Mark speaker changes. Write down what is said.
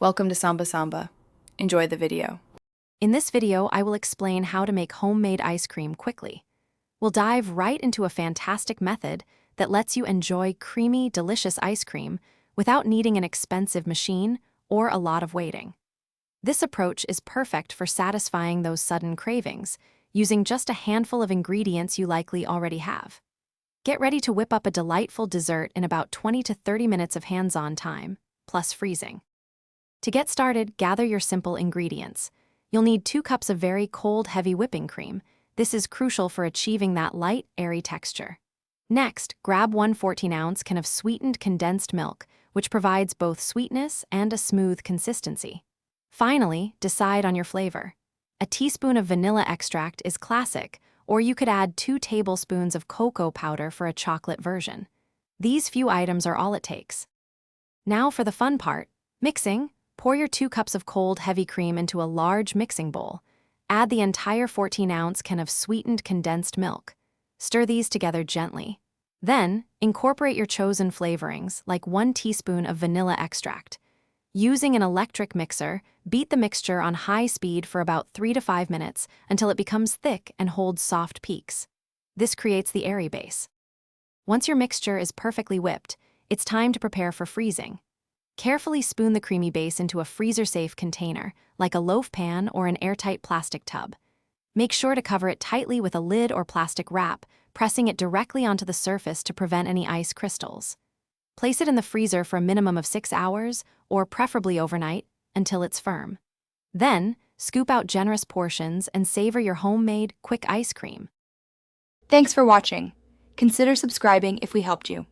Speaker 1: Welcome to Samba Samba. Enjoy the video.
Speaker 2: In this video, I will explain how to make homemade ice cream quickly. We'll dive right into a fantastic method that lets you enjoy creamy, delicious ice cream without needing an expensive machine or a lot of waiting. This approach is perfect for satisfying those sudden cravings, using just a handful of ingredients you likely already have. Get ready to whip up a delightful dessert in about 20 to 30 minutes of hands-on time, plus freezing. To get started, gather your simple ingredients. You'll need 2 cups of very cold, heavy whipping cream. This is crucial for achieving that light, airy texture. Next, grab 1 14-ounce can of sweetened condensed milk, which provides both sweetness and a smooth consistency. Finally, decide on your flavor. A teaspoon of vanilla extract is classic, or you could add 2 tablespoons of cocoa powder for a chocolate version. These few items are all it takes. Now for the fun part, mixing. Pour your 2 cups of cold, heavy cream into a large mixing bowl. Add the entire 14-ounce can of sweetened condensed milk. Stir these together gently. Then, incorporate your chosen flavorings, like 1 teaspoon of vanilla extract. Using an electric mixer, beat the mixture on high speed for about 3 to 5 minutes until it becomes thick and holds soft peaks. This creates the airy base. Once your mixture is perfectly whipped, it's time to prepare for freezing. Carefully spoon the creamy base into a freezer-safe container, like a loaf pan or an airtight plastic tub. Make sure to cover it tightly with a lid or plastic wrap, pressing it directly onto the surface to prevent any ice crystals. Place it in the freezer for a minimum of 6 hours, or preferably overnight, until it's firm. Then, scoop out generous portions and savor your homemade, quick ice cream.
Speaker 1: Thanks for watching. Consider subscribing if we helped you.